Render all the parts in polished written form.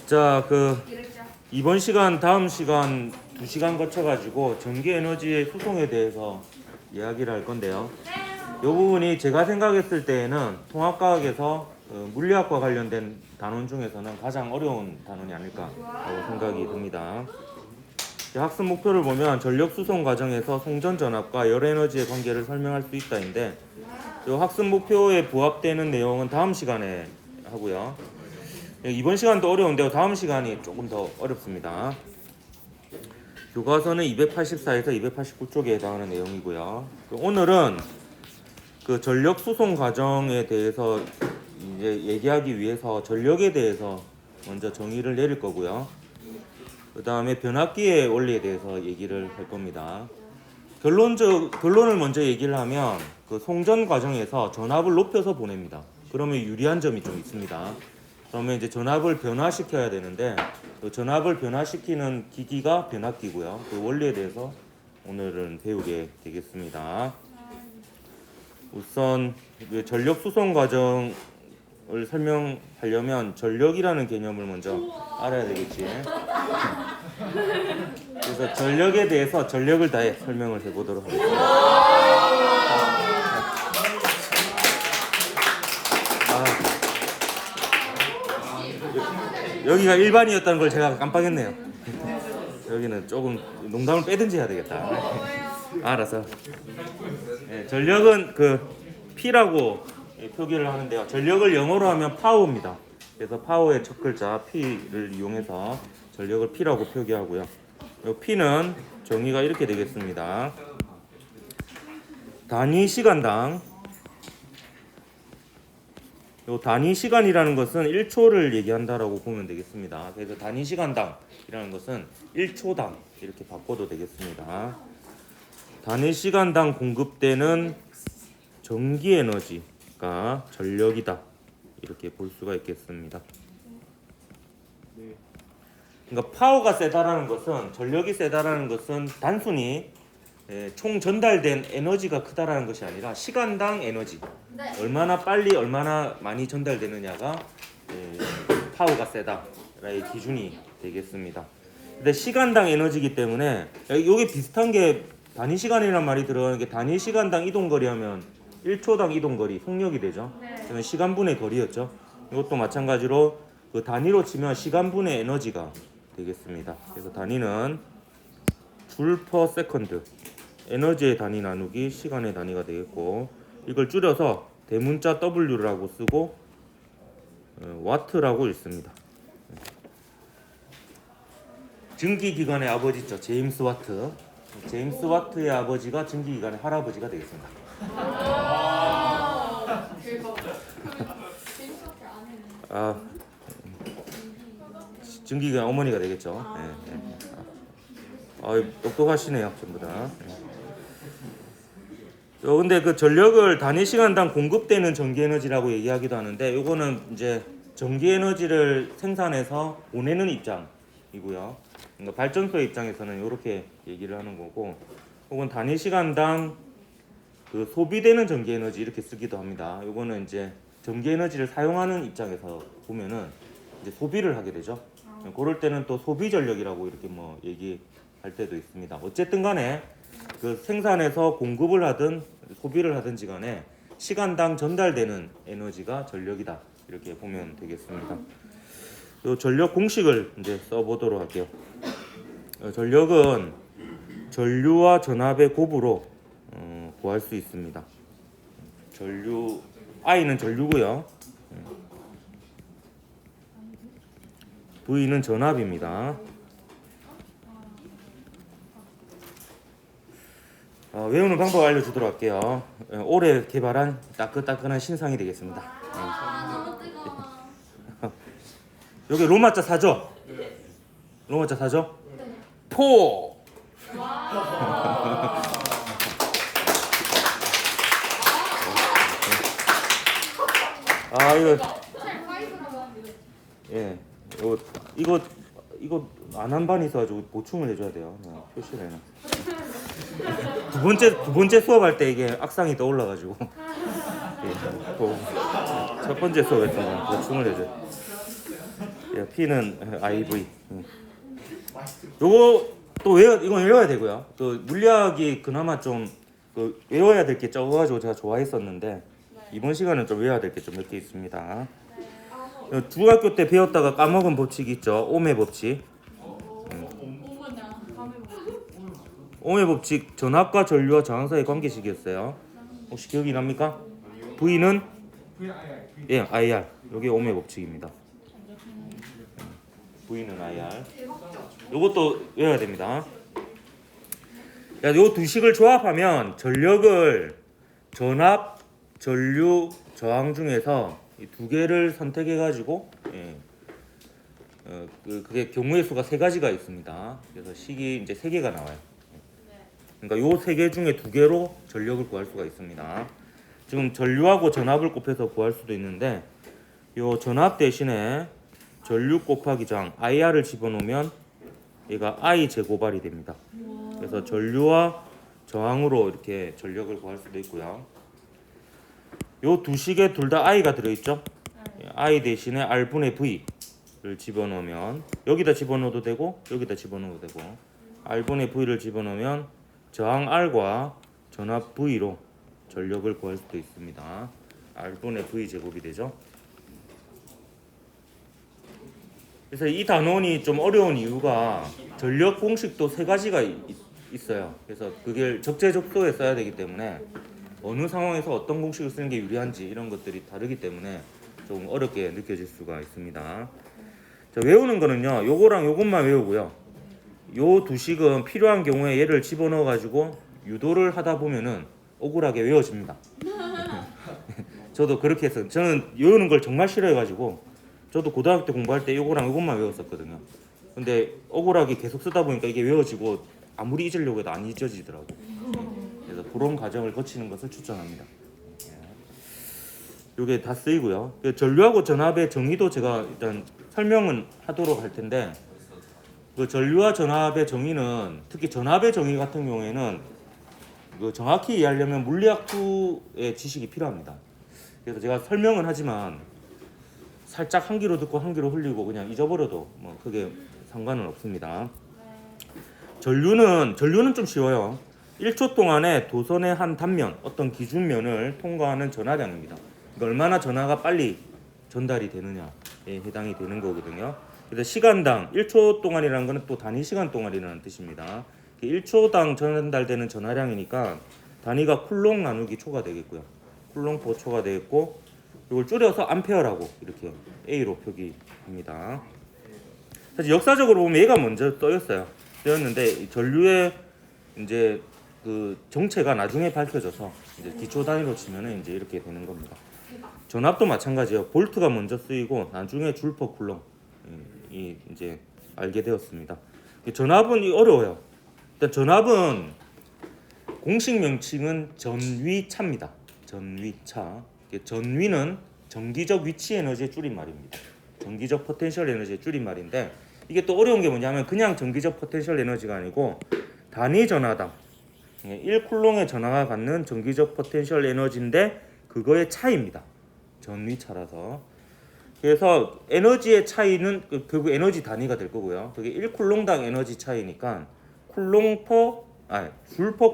자, 이번 시간, 다음 시간 2시간 거쳐가지고 전기 에너지의 수송에 대해서 이야기를 할 건데요. 이 부분이 제가 생각했을 때에는 통합과학에서 물리학과 관련된 단원 중에서는 가장 어려운 단원이 아닐까라고 생각이 듭니다. 학습 목표를 보면 전력 수송 과정에서 송전 전압과 열 에너지의 관계를 설명할 수 있다인데, 이 학습 목표에 부합되는 내용은 다음 시간에 하고요. 이번 시간도 어려운데요. 다음 시간이 조금 더 어렵습니다. 교과서는 284에서 289쪽에 해당하는 내용이고요. 오늘은 그 전력 수송 과정에 대해서 이제 얘기하기 위해서 전력에 대해서 먼저 정의를 내릴 거고요. 그 다음에 변압기의 원리에 대해서 얘기를 할 겁니다. 결론을 먼저 얘기를 하면 그 송전 과정에서 전압을 높여서 보냅니다. 그러면 유리한 점이 좀 있습니다. 그러면 이제 전압을 변화시켜야 되는데, 그 전압을 변화시키는 기기가 변압기고요. 그 원리에 대해서 오늘은 배우게 되겠습니다. 우선 전력 수송 과정을 설명하려면 전력이라는 개념을 먼저 알아야 되겠지. 그래서 전력에 대해서 전력을 다해 설명을 해보도록 하겠습니다. 여기가 일반이었다는 걸 제가 깜빡했네요. 여기는 조금 농담을 빼든지 해야 되겠다. 알아서. 네, 전력은 그 P라고 표기를 하는데요. 전력을 영어로 하면 파워입니다. 그래서 파워의 첫 글자 P를 이용해서 전력을 P라고 표기하고요. 이 P는 정의가 이렇게 되겠습니다. 단위 시간당, 요 단위 시간이라는 것은 1초를 얘기한다라고 보면 되겠습니다. 그래서 단위 시간당이라는 것은 1초당 이렇게 바꿔도 되겠습니다. 단위 시간당 공급되는 전기 에너지가 전력이다, 이렇게 볼 수가 있겠습니다. 그러니까 파워가 세다라는 것은, 전력이 세다라는 것은 단순히 총 전달된 에너지가 크다라는 것이 아니라 시간당 에너지, 얼마나 빨리 얼마나 많이 전달되느냐가 파워가 세다라의 기준이 되겠습니다. 근데 시간당 에너지이기 때문에 이게 비슷한 게 단위 시간이란 말이 들어가는 게, 단위 시간당 이동거리 하면 1초당 이동거리 속력이 되죠. 그러면 시간분의 거리였죠. 이것도 마찬가지로 그 단위로 치면 시간분의 에너지가 되겠습니다. 그래서 단위는 줄 per 세컨드, 에너지의 단위 나누기 시간의 단위가 되겠고, 이걸 줄여서 대문자 W라고 쓰고 와트라고 읽습니다. 증기기관의 아버지죠. 제임스 와트. 제임스 와트의 아버지가 증기기관의 할아버지가 되겠습니다. 증기기관 어머니가 되겠죠. 똑똑하시네요, 전부 다. 근데 그 전력을 단위 시간당 공급되는 전기 에너지라고 얘기하기도 하는데, 요거는 이제 전기 에너지를 생산해서 보내는 입장이고요. 그러니까 발전소의 입장에서는 이렇게 얘기를 하는 거고, 혹은 단위 시간당 그 소비되는 전기 에너지 이렇게 쓰기도 합니다. 요거는 이제 전기 에너지를 사용하는 입장에서 보면은 이제 소비를 하게 되죠. 그럴 때는 또 소비 전력이라고 이렇게 뭐 얘기할 때도 있습니다. 어쨌든 간에 그 생산해서 공급을 하든 소비를 하든지 간에 시간당 전달되는 에너지가 전력이다, 이렇게 보면 되겠습니다. 이 전력 공식을 이제 써보도록 할게요. 전력은 전류와 전압의 곱으로 구할 수 있습니다. 전류, I는 전류고요. V는 전압입니다. 외우는 방법 알려주도록 할게요. 올해 개발한 따끈따끈한 신상이 되겠습니다. 너무 뜨거워. 여기 로마자 사죠? 로마자 사죠? 포! 이거 안 한 반이 있어가지고 보충을 해줘야 돼요. 표시를 해놔. 두 번째 수업할 때 이게 악상이 떠올라가지고 첫 번째 수업했던 거 보충을 해줘요. P는 IV. 요거 또 이건 외워야 되고요. 또 물리학이 그나마 좀 외워야 될 게 적어가지고 제가 좋아했었는데 이번 시간은 좀 외워야 될 게 좀 몇 개 있습니다. 중학교 때 배웠다가 까먹은 법칙 있죠. 오음의 법칙. 오음의 법칙 전압과 전류와 저항 사이의 관계식이었어요. 혹시 기억이 납니까? V는 예, IR. 이게 오음의 법칙입니다. V는 IR. 요것도 외워야 됩니다. 요 두 식을 조합하면 전력을 전압, 전류, 저항 중에서 이 두 개를 선택해 가지고 그게 경우의 수가 세 가지가 있습니다. 그래서 식이 이제 세 개가 나와요. 그러니까 요 세 개 중에 두 개로 전력을 구할 수가 있습니다. 지금 전류하고 전압을 곱해서 구할 수도 있는데 요 전압 대신에 전류 곱하기 저항 IR을 집어넣으면 얘가 I 제곱R이 됩니다. 그래서 전류와 저항으로 이렇게 전력을 구할 수도 있고요. 요 두 식에 둘 다 I가 들어있죠. I 대신에 R분의 V를 집어넣으면 여기다 집어넣어도 되고 여기다 집어넣어도 되고 R분의 V를 집어넣으면 저항 R과 전압 V로 전력을 구할 수도 있습니다. R분의 V 제곱이 되죠. 그래서 이 단원이 좀 어려운 이유가 전력 공식도 세 가지가 있어요. 그래서 그게 적재적소에 써야 되기 때문에 어느 상황에서 어떤 공식을 쓰는 게 유리한지 이런 것들이 다르기 때문에 좀 어렵게 느껴질 수가 있습니다. 자, 외우는 거는요. 요거랑 요것만 외우고요. 요 두 식은 필요한 경우에 얘를 집어넣어 가지고 유도를 하다 보면은 억울하게 외워집니다. 저도 그렇게 했어요. 저는 외우는 걸 정말 싫어해 가지고 저도 고등학교 때 공부할 때 요거랑 요것만 외웠었거든요. 근데 억울하게 계속 쓰다 보니까 이게 외워지고 아무리 잊으려고 해도 안 잊어지더라고. 그래서 그런 과정을 거치는 것을 추천합니다. 요게 다 쓰이고요. 전류하고 전압의 정의도 제가 일단 설명은 하도록 할 텐데 그 전류와 전압의 정의는 특히 전압의 정의 같은 경우에는 그 정확히 이해하려면 물리학 2의 지식이 필요합니다. 그래서 제가 설명은 하지만 살짝 한 귀로 듣고 한 귀로 흘리고 그냥 잊어버려도 뭐 크게 상관은 없습니다. 전류는 좀 쉬워요. 1초 동안에 도선의 한 단면, 어떤 기준면을 통과하는 전하량입니다. 그러니까 얼마나 전하가 빨리 전달이 되느냐에 해당이 되는 거거든요. 그래서 시간당 1초 동안이라는 것은 또 단위 시간 동안이라는 뜻입니다. 1초당 전달되는 전하량이니까 단위가 쿨롱 나누기 초가 되겠고요. 쿨롱/포 초가 되겠고 이걸 줄여서 암페어라고 이렇게 A로 표기합니다. 사실 역사적으로 보면 얘가 먼저 쓰였는데 이 전류의 이제 그 정체가 나중에 밝혀져서 이제 기초 단위로 치면은 이제 이렇게 되는 겁니다. 전압도 마찬가지예요. 볼트가 먼저 쓰이고 나중에 줄퍼 쿨롱 이 이제 알게 되었습니다. 전압은 어려워요. 일단 전압은 공식 명칭은 전위차입니다. 전위차. 전위는 정기적 위치 에너지의 줄임말입니다. 정기적 포텐셜 에너지의 줄임말인데 이게 또 어려운 게 뭐냐면 그냥 정기적 포텐셜 에너지가 아니고 단위 전하당 1쿨롱의 전하가 갖는 정기적 포텐셜 에너지인데 그거의 차이입니다. 전위차라서. 그래서 에너지의 차이는 결국 에너지 단위가 될 거고요. 그게 1쿨롱당 에너지 차이니까 줄퍼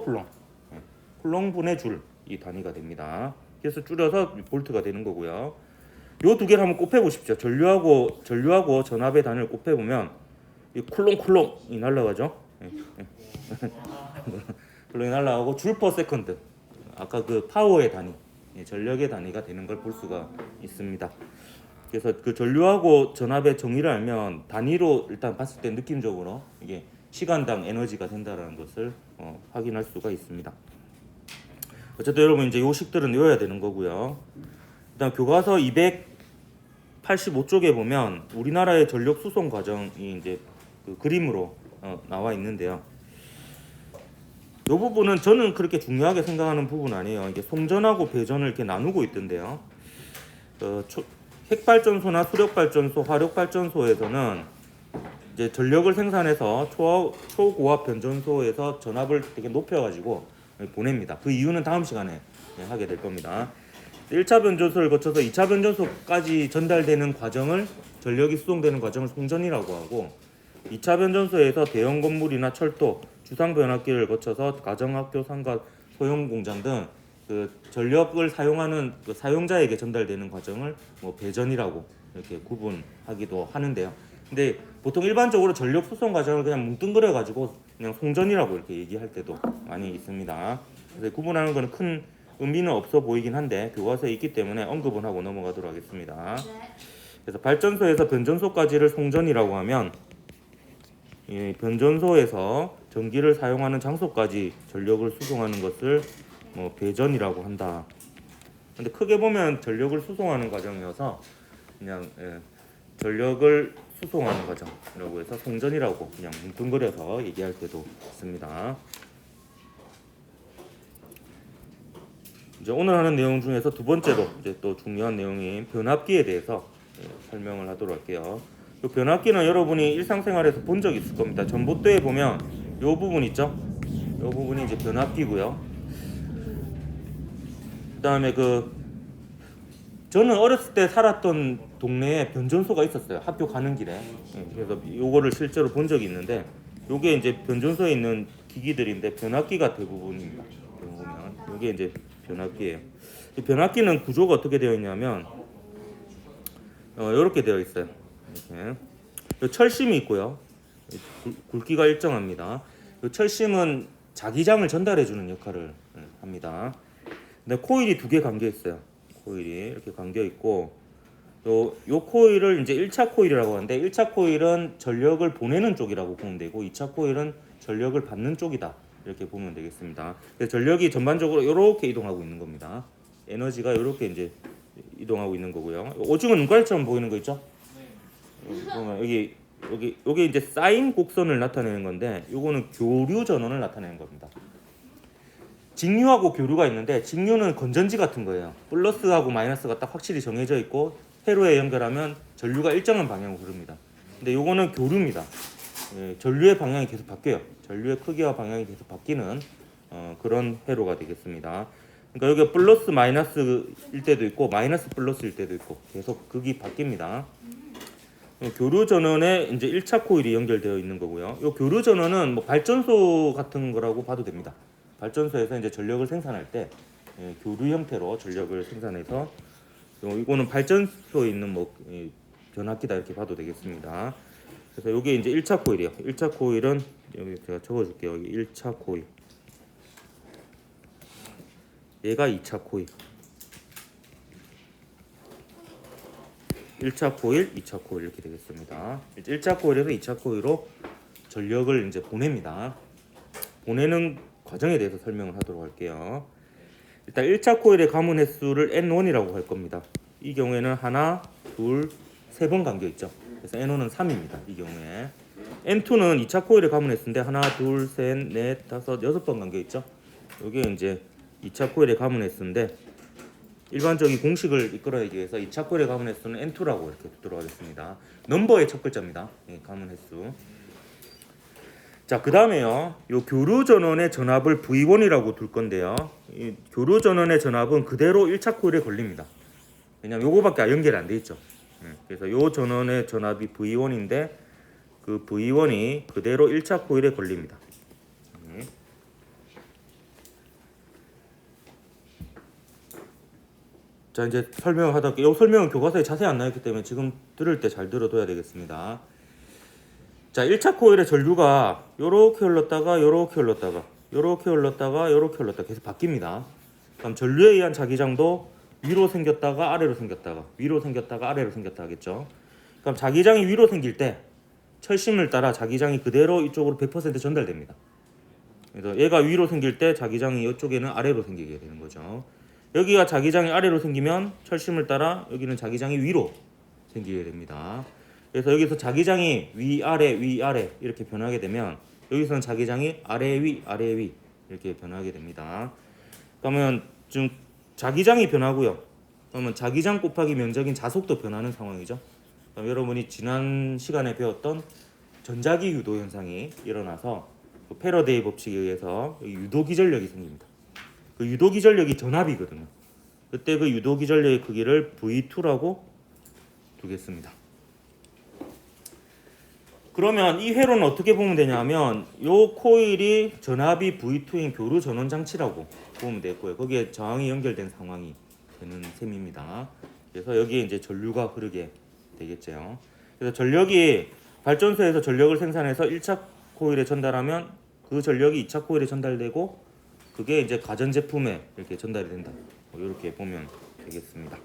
쿨롱. 쿨롱분의 줄 이 단위가 됩니다. 그래서 줄여서 볼트가 되는 거고요. 요 두 개를 한번 곱해 보십시오. 전류하고 전압의 단위를 곱해 보면 이 쿨롱이 날아가죠. 쿨롱이 날아가고 줄 퍼 세컨드. 아까 그 파워의 단위, 전력의 단위가 되는 걸 볼 수가 있습니다. 그래서 그 전류하고 전압의 정의를 알면 단위로 일단 봤을 때 느낌적으로 이게 시간당 에너지가 된다라는 것을 확인할 수가 있습니다. 어쨌든 여러분 이제 요 식들은 외워야 되는 거고요. 일단 교과서 285쪽에 보면 우리나라의 전력 수송 과정이 이제 그 그림으로 나와 있는데요. 이 부분은 저는 그렇게 중요하게 생각하는 부분 아니에요. 이게 송전하고 배전을 이렇게 나누고 있던데요. 핵발전소나 수력발전소, 화력발전소에서는 이제 전력을 생산해서 초고압 변전소에서 전압을 되게 높여가지고 보냅니다. 그 이유는 다음 시간에 하게 될 겁니다. 1차 변전소를 거쳐서 2차 변전소까지 전달되는 과정을 전력이 수송되는 과정을 송전이라고 하고 2차 변전소에서 대형 건물이나 철도, 주상 변압기를 거쳐서 가정학교, 상가, 소형 공장 등 그 전력을 사용하는 그 사용자에게 전달되는 과정을 뭐 배전이라고 이렇게 구분하기도 하는데요. 근데 보통 일반적으로 전력 수송 과정을 그냥 뭉뚱그려 가지고 그냥 송전이라고 이렇게 얘기할 때도 많이 있습니다. 그래서 구분하는 것은 큰 의미는 없어 보이긴 한데 교과서에 있기 때문에 언급은 하고 넘어가도록 하겠습니다. 네. 그래서 발전소에서 변전소까지를 송전이라고 하면 이 변전소에서 전기를 사용하는 장소까지 전력을 수송하는 것을 뭐 배전이라고 한다. 근데 크게 보면 전력을 수송하는 과정이어서 그냥 전력을 수송하는 과정이라고 해서 송전이라고 그냥 뭉뚱그려서 얘기할 때도 있습니다. 이제 오늘 하는 내용 중에서 두 번째로 이제 또 중요한 내용인 변압기에 대해서 설명을 하도록 할게요. 이 변압기는 여러분이 일상생활에서 본 적 있을 겁니다. 전봇대에 보면 이 부분 있죠? 이 부분이 이제 변압기고요. 그다음에 저는 어렸을 때 살았던 동네에 변전소가 있었어요. 학교 가는 길에. 그래서 요거를 실제로 본 적이 있는데 요게 이제 변전소에 있는 기기들인데 변압기가 대부분입니다. 보면 요게 이제 변압기예요. 이 변압기는 구조가 어떻게 되어 있냐면 이렇게 되어 있어요. 이렇게. 요 철심이 있고요. 굵기가 일정합니다. 요 철심은 자기장을 전달해 주는 역할을 합니다. 근데 코일이 두 개 감겨 있어요. 코일이 이렇게 감겨 있고 요 코일을 이제 1차 코일이라고 하는데 1차 코일은 전력을 보내는 쪽이라고 보면 되고 2차 코일은 전력을 받는 쪽이다. 이렇게 보면 되겠습니다. 그래서 전력이 전반적으로 이렇게 이동하고 있는 겁니다. 에너지가 이렇게 이제 이동하고 있는 거고요. 오징어 눈깔처럼 보이는 거 있죠? 보면 여기 이제 쌓인 곡선을 나타내는 건데 요거는 교류 전원을 나타내는 겁니다. 직류하고 교류가 있는데 직류는 건전지 같은 거예요. 플러스하고 마이너스가 딱 확실히 정해져 있고 회로에 연결하면 전류가 일정한 방향으로 흐릅니다. 근데 요거는 교류입니다. 전류의 방향이 계속 바뀌어요. 전류의 크기와 방향이 계속 바뀌는 그런 회로가 되겠습니다. 그러니까 여기가 플러스 마이너스일 때도 있고 마이너스 플러스일 때도 있고 계속 극이 바뀝니다. 교류 전원에 이제 1차 코일이 연결되어 있는 거고요. 이 교류 전원은 뭐 발전소 같은 거라고 봐도 됩니다. 발전소에서 이제 전력을 생산할 때 교류 형태로 전력을 생산해서 이거는 발전소에 있는 뭐 변압기다 이렇게 봐도 되겠습니다. 그래서 이게 이제 1차 코일이에요. 1차 코일은 여기 제가 적어줄게요. 여기 1차 코일. 얘가 2차 코일. 1차 코일, 2차 코일 이렇게 되겠습니다. 1차 코일에서 2차 코일로 전력을 이제 보냅니다. 보내는 과정에 대해서 설명을 하도록 할게요. 일단 1차 코일의 가문 횟수를 N1이라고 할 겁니다. 이 경우에는 하나, 둘, 세 번 감겨 있죠. 그래서 N1은 3입니다. 이 경우에 N2는 2차 코일의 가문 횟수인데 하나, 둘, 셋, 넷, 다섯, 여섯 번 감겨 있죠. 이게 이제 2차 코일의 가문 횟수인데 일반적인 공식을 이끌어내기 위해서 2차 코일의 가문 횟수는 N2라고 이렇게 두도록 하겠습니다. 넘버의 첫 글자입니다. 가문 횟수. 자, 그 다음에요. 요 교류 전원의 전압을 V1이라고 둘 건데요. 이 교류 전원의 전압은 그대로 1차 코일에 걸립니다. 왜냐면 요거밖에 연결이 안 돼 있죠. 그래서 요 전원의 전압이 V1인데 그 V1이 그대로 1차 코일에 걸립니다. 자, 이제 설명을 하다 볼게요. 이 설명은 교과서에 자세히 안 나왔기 때문에 지금 들을 때 잘 들어둬야 되겠습니다. 자, 1차 코일의 전류가 요렇게 흘렀다가 요렇게 흘렀다가 요렇게 흘렀다가 요렇게 흘렀다가 계속 바뀝니다. 그럼 전류에 의한 자기장도 위로 생겼다가 아래로 생겼다가 위로 생겼다가 아래로 생겼다 하겠죠. 그럼 자기장이 위로 생길 때 철심을 따라 자기장이 그대로 이쪽으로 100% 전달됩니다. 그래서 얘가 위로 생길 때 자기장이 이쪽에는 아래로 생기게 되는 거죠. 여기가 자기장이 아래로 생기면 철심을 따라 여기는 자기장이 위로 생기게 됩니다. 그래서 여기서 자기장이 위아래 위아래 이렇게 변하게 되면 여기서는 자기장이 아래 위 아래 위 이렇게 변하게 됩니다. 그러면 지금 자기장이 변하고요. 그러면 자기장 곱하기 면적인 자속도 변하는 상황이죠. 그럼 여러분이 지난 시간에 배웠던 전자기 유도 현상이 일어나서 그 패러데이 법칙에 의해서 유도 기전력이 생깁니다. 그 유도 기전력이 전압이거든요. 그때 그 유도 기전력의 크기를 V2라고 두겠습니다. 그러면 이 회로는 어떻게 보면 되냐면 요 코일이 전압이 V2인 교류 전원 장치라고 보면 되고요. 거기에 저항이 연결된 상황이 되는 셈입니다. 그래서 여기에 이제 전류가 흐르게 되겠죠. 그래서 전력이 발전소에서 전력을 생산해서 1차 코일에 전달하면 그 전력이 2차 코일에 전달되고 그게 이제 가전제품에 이렇게 전달이 된다. 이렇게 보면 되겠습니다.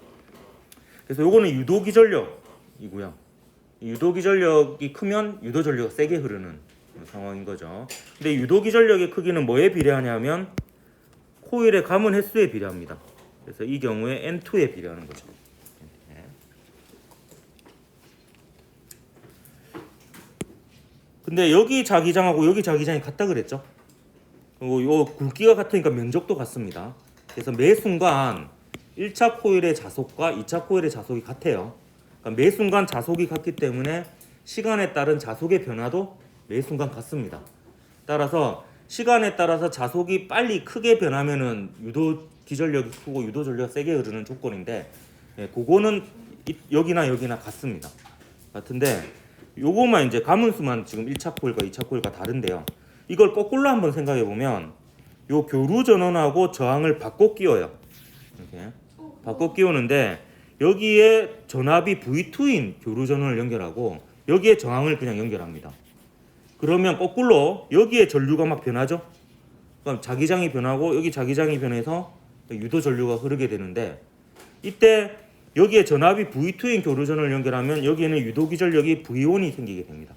그래서 요거는 유도기 전력이고요. 유도기 전력이 크면 유도 전류가 세게 흐르는 상황인 거죠. 근데 유도기 전력의 크기는 뭐에 비례하냐면 코일의 감은 횟수에 비례합니다. 그래서 이 경우에 N2에 비례하는 거죠. 근데 여기 자기장하고 여기 자기장이 같다 그랬죠. 그리고 요 굵기가 같으니까 면적도 같습니다. 그래서 매 순간 1차 코일의 자속과 2차 코일의 자속이 같아요. 그러니까 매 순간 자속이 같기 때문에 시간에 따른 자속의 변화도 매 순간 같습니다. 따라서 시간에 따라서 자속이 빨리 크게 변하면은 유도 기전력이 크고 유도 전류가 세게 흐르는 조건인데, 그거는 여기나 여기나 같습니다. 같은데 요거만 이제 가문수만 지금 1차 코일과 2차 코일과 다른데요. 이걸 거꾸로 한번 생각해 보면 요 교류 전원하고 저항을 바꿔 끼워요. 이렇게 바꿔 끼우는데 여기에 전압이 V2인 교류 전원을 연결하고 여기에 저항을 그냥 연결합니다. 그러면 거꾸로 여기에 전류가 막 변하죠. 그럼 자기장이 변하고 여기 자기장이 변해서 유도 전류가 흐르게 되는데, 이때 여기에 전압이 V2인 교류 전원을 연결하면 여기에는 유도 기전력이 V1이 생기게 됩니다.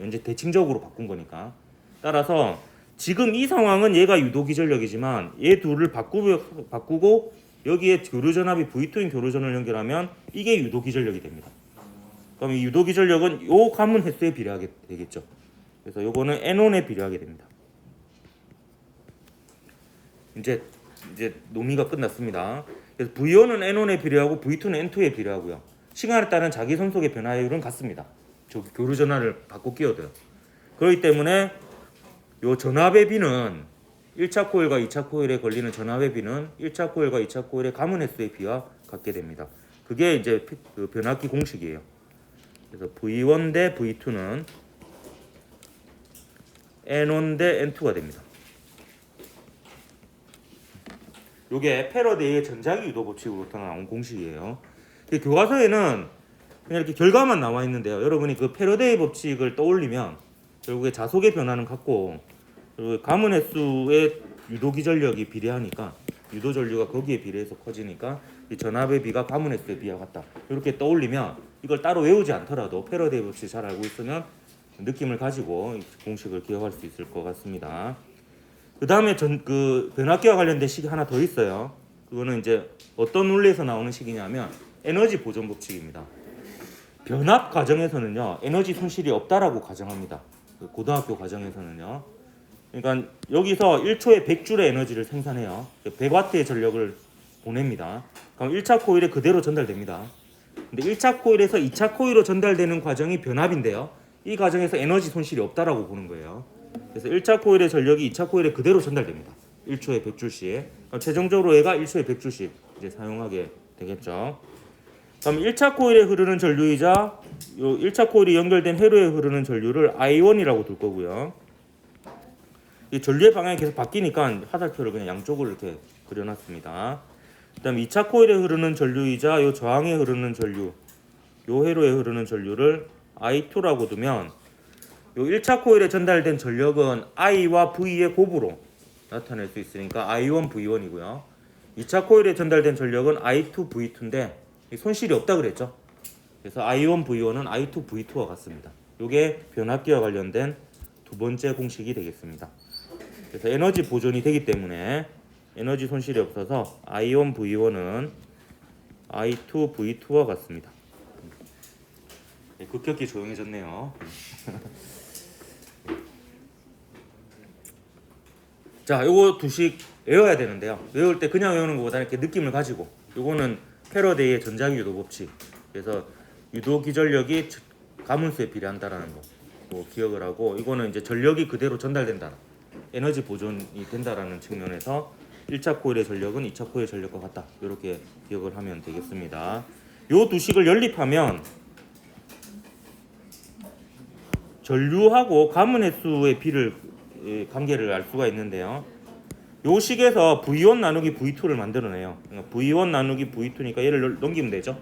이제 대칭적으로 바꾼 거니까. 따라서 지금 이 상황은 얘가 유도 기전력이지만 얘 둘을 바꾸고 여기에 교류 전압이 V2인 교류 전원을 연결하면 이게 유도 기전력이 됩니다. 그럼 이 유도 기전력은 요 가문 횟수에 비례하게 되겠죠. 그래서 요거는 N1에 비례하게 됩니다. 이제 논의가 끝났습니다. 그래서 V1은 N1에 비례하고 V2는 N2에 비례하고요. 시간에 따른 자기 손속의 변화율은 같습니다. 저 교류 전압을 바꿔 끼워도요. 그렇기 때문에 요 전압의 비는 1차 코일과 2차 코일에 걸리는 전압의 비는 1차 코일과 2차 코일의 가문 횟수의 비와 같게 됩니다. 그게 이제 그 변압기 공식이에요. 그래서 V1 대 V2는 N1 대 N2가 됩니다. 요게 패러데이의 전자기 유도 법칙으로부터 나온 공식이에요. 교과서에는 그냥 이렇게 결과만 나와 있는데요. 여러분이 그 패러데이 법칙을 떠올리면 결국에 자속의 변화는 같고, 그리고 가문 횟수의 유도 기전력이 비례하니까 유도 전류가 거기에 비례해서 커지니까 이 전압의 비가 가문 횟수의 비와 같다. 이렇게 떠올리면 이걸 따로 외우지 않더라도 패러데이 법칙 잘 알고 있으면 느낌을 가지고 이 공식을 기억할 수 있을 것 같습니다. 그 다음에 그 변압기와 관련된 식이 하나 더 있어요. 그거는 이제 어떤 논리에서 나오는 식이냐면 에너지 보존 법칙입니다. 변압 과정에서는요 에너지 손실이 없다라고 가정합니다. 그 고등학교 과정에서는요. 그러니까 여기서 1초에 100줄의 에너지를 생산해요. 100W의 전력을 보냅니다. 그럼 1차 코일에 그대로 전달됩니다. 근데 1차 코일에서 2차 코일로 전달되는 과정이 변압인데요. 이 과정에서 에너지 손실이 없다라고 보는 거예요. 그래서 1차 코일의 전력이 2차 코일에 그대로 전달됩니다. 1초에 100줄씩. 그럼 최종적으로 얘가 1초에 100줄씩 이제 사용하게 되겠죠. 그럼 1차 코일에 흐르는 전류이자 요 1차 코일이 연결된 회로에 흐르는 전류를 I1이라고 둘 거고요. 이 전류의 방향이 계속 바뀌니까 화살표를 그냥 양쪽으로 이렇게 그려놨습니다. 그다음 2차 코일에 흐르는 전류이자 요 저항에 흐르는 전류, 요 회로에 흐르는 전류를 I2라고 두면 요 1차 코일에 전달된 전력은 I와 V의 곱으로 나타낼 수 있으니까 I1 V1이고요. 2차 코일에 전달된 전력은 I2 V2인데 손실이 없다 그랬죠. 그래서 I1 V1은 I2 V2와 같습니다. 요게 변압기와 관련된 두 번째 공식이 되겠습니다. 그래서 에너지 보존이 되기 때문에 에너지 손실이 없어서 I1 V1은 I2 V2와 같습니다. 급격히 조용해졌네요. 자, 요거 두식 외워야 되는데요. 외울 때 그냥 외우는 것보다 이렇게 느낌을 가지고, 요거는 패러데이의 전자기 유도 법칙. 그래서 유도 기전력이 가문수에 비례한다라는 거 기억을 하고, 이거는 이제 전력이 그대로 전달된다, 에너지 보존이 된다라는 측면에서 1차 코일의 전력은 2차 코일의 전력과 같다. 이렇게 기억을 하면 되겠습니다. 요 두 식을 연립하면 전류하고 가문 횟수의 비를 관계를 알 수가 있는데요. 요 식에서 V1 나누기 V2를 만들어내요. 그러니까 V1 나누기 V2니까 얘를 넘기면 되죠.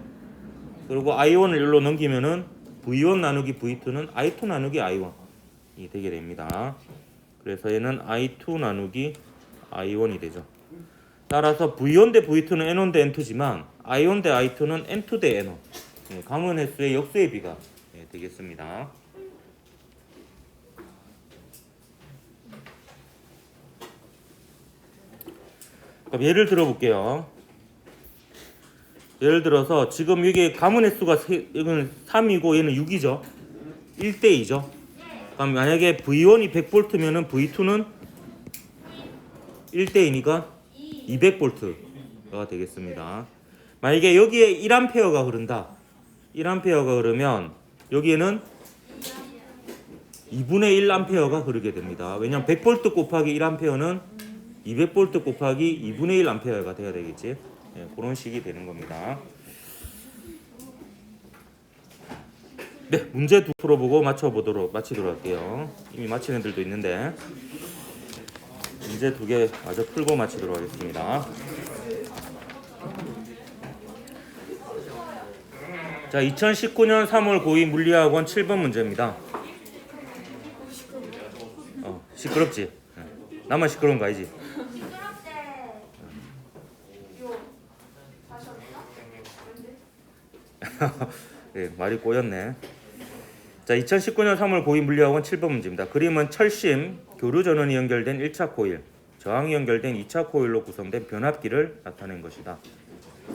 그리고 I1을 여기로 넘기면은 V1 나누기 V2는 I2 나누기 I1이 되게 됩니다. 그래서 얘는 I2 나누기 I1이 되죠. 따라서 V1 대 V2는 N1 대 N2지만 I1 대 I2는 N2 대 N1. 가문 횟수의 역수의 비가 되겠습니다. 그럼 예를 들어 볼게요. 예를 들어서 지금 이게 가문 횟수가 이건 3이고 얘는 6이죠. 1대 2죠. 그럼 만약에 V1이 100V면은 V2는 1대 2니까 200V가 되겠습니다. 만약에 여기에 1A가 흐른다. 1A가 흐르면 여기에는 2분의 1A가 흐르게 됩니다. 왜냐면 100V 곱하기 1A는 200V 곱하기 2분의 1A가 돼야 되겠지. 예, 그런 식이 되는 겁니다. 네, 문제 2 풀어보고 마치도록 할게요. 이미 마친 애들도 있는데 문제 2개 마저 풀고 마치도록 하겠습니다. 자, 2019년 3월 고2 물리학원 7번 문제입니다. 시끄럽지? 나만 시끄러운 거 아니지? 네, 말이 꼬였네. 자, 2019년 3월 고2 물리학원 7번 문제입니다. 그림은 철심, 교류 전원이 연결된 1차 코일, 저항이 연결된 2차 코일로 구성된 변압기를 나타낸 것이다.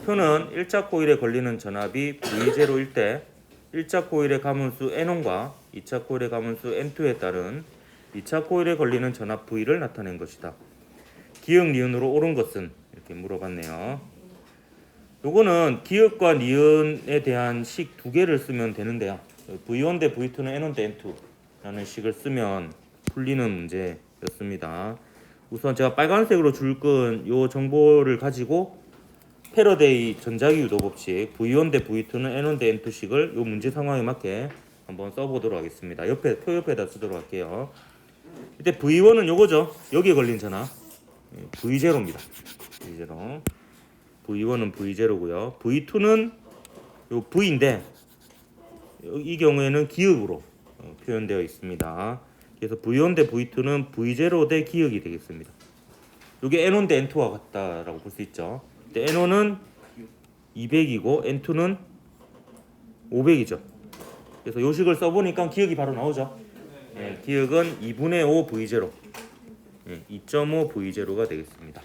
표는 1차 코일에 걸리는 전압이 V0일 때 1차 코일의 가문수 N1과 2차 코일의 가문수 N2에 따른 2차 코일에 걸리는 전압 V를 나타낸 것이다. 기역, 니은으로 옳은 것은? 이렇게 물어봤네요. 요거는 기역과 니은에 대한 식 두 개를 쓰면 되는데요. V1 대 V2는 N1 대 N2라는 식을 쓰면 풀리는 문제였습니다. 우선 제가 빨간색으로 줄 건 요 정보를 가지고 패러데이 전자기 유도 법칙 V1 대 V2는 N1 대 N2식을 요 문제 상황에 맞게 한번 써보도록 하겠습니다. 표 옆에다 쓰도록 할게요. 이때 V1은 요거죠. 여기에 걸린 전압 V0입니다. V0. V1은 V0고요. V2는 요 V인데 이 경우에는 기역으로 표현되어 있습니다. 그래서 V1 대 V2는 V0 대 기역이 되겠습니다. 이게 N1 대 N2와 같다라고 볼 수 있죠. N1은 200이고 N2는 500이죠. 그래서 요 식을 써보니까 기역이 바로 나오죠. 예, 기역은 2분의 5 V0, 2.5 V0가 되겠습니다.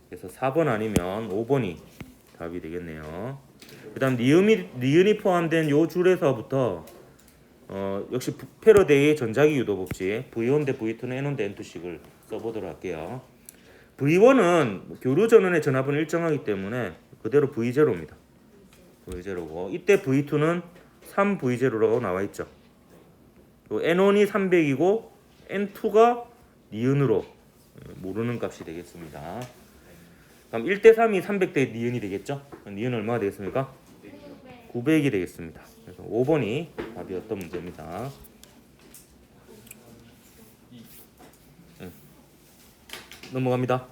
그래서 4번 아니면 5번이 답이 되겠네요. 그 다음 니은이 포함된 요 줄에서부터 역시 패러데이의 전자기 유도 법칙 V1 대 V2는 N1 대 N2식을 써보도록 할게요. V1은 교류 전원의 전압은 일정하기 때문에 그대로 V0입니다. V0고 이때 V2는 3V0라고 나와 있죠. N1이 300이고 N2가 니은으로 모르는 값이 되겠습니다. 그럼 1대 3이 300대 니은이 되겠죠? 니은은 얼마가 되겠습니까? 900이 되겠습니다. 그래서 5번이 답이었던 문제입니다. 넘어갑니다.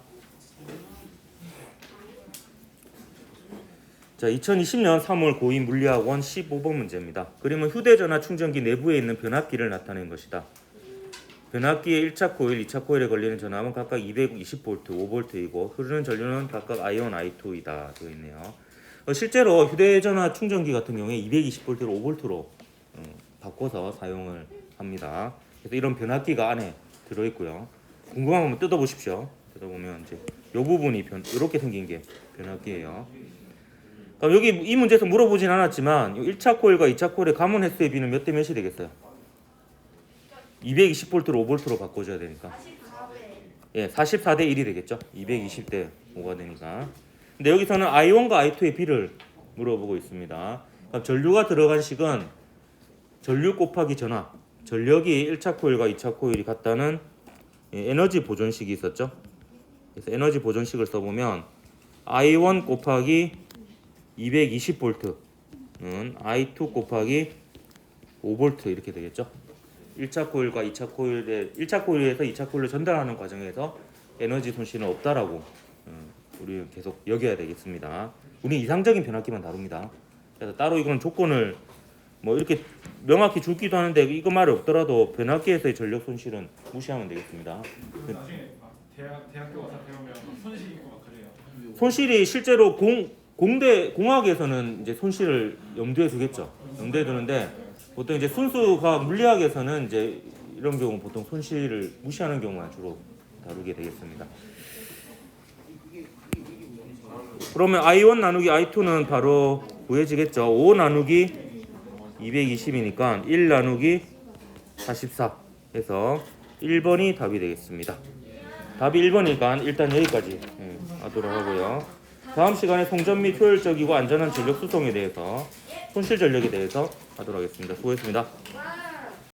자, 2020년 3월 고2 물리학원 15번 문제입니다. 그림은 휴대전화 충전기 내부에 있는 변압기를 나타낸 것이다. 변압기의 1차 코일, 2차 코일에 걸리는 전압은 각각 220V, 5V이고 흐르는 전류는 각각 I1, I2이다 되어 있네요. 실제로 휴대전화 충전기 같은 경우에 220V를 5V로 바꿔서 사용을 합니다. 그래서 이런 변압기가 안에 들어있고요. 궁금하면 한번 뜯어보십시오. 뜯어보면 이제 이 부분이 이렇게 생긴 게 변압기예요. 그럼 여기 이 문제에서 물어보진 않았지만 1차 코일과 2차 코일의 가문 횟수의 비는 몇 대 몇이 되겠어요? 220V로 5V로 바꿔줘야 되니까 44대 1이 되겠죠. 220대 5가 되니까. 근데 여기서는 I1과 I2의 비를 물어보고 있습니다. 그럼 전류가 들어간 식은 전류 곱하기 전압, 전력이 1차 코일과 2차 코일이 같다는 에너지 보존식이 있었죠. 그래서 에너지 보존식을 써보면 I1 곱하기 220V는 I2 곱하기 5V 이렇게 되겠죠. 1차 코일과 2차 코일에 1차 코일에서 2차 코일을 전달하는 과정에서 에너지 손실은 없다라고 우리는 계속 여겨야 되겠습니다. 우리 이상적인 변압기만 다룹니다. 그래서 따로 이건 조건을 뭐 이렇게 명확히 주기도 하는데 이거 말이 없더라도 변압기에서의 전력 손실은 무시하면 되겠습니다. 나중에 대학교 와서 배우면 손실 있고 막 그래요. 손실이 실제로 공학에서는 이제 손실을 염두에 두겠죠. 염두에 두는데 보통 이제 순수과학 물리학에서는 이제 이런 경우 보통 손실을 무시하는 경우만 주로 다루게 되겠습니다. 그러면 I1 나누기 I2는 바로 구해지겠죠. 5 나누기 220이니까 1 나누기 44 해서 1번이 답이 되겠습니다. 답이 1번이니까 일단 여기까지 하도록 하고요. 다음 시간에 송전 및 효율적이고 안전한 전력 수송에 대해서 손실 전력에 대해서 하도록 하겠습니다. 수고했습니다.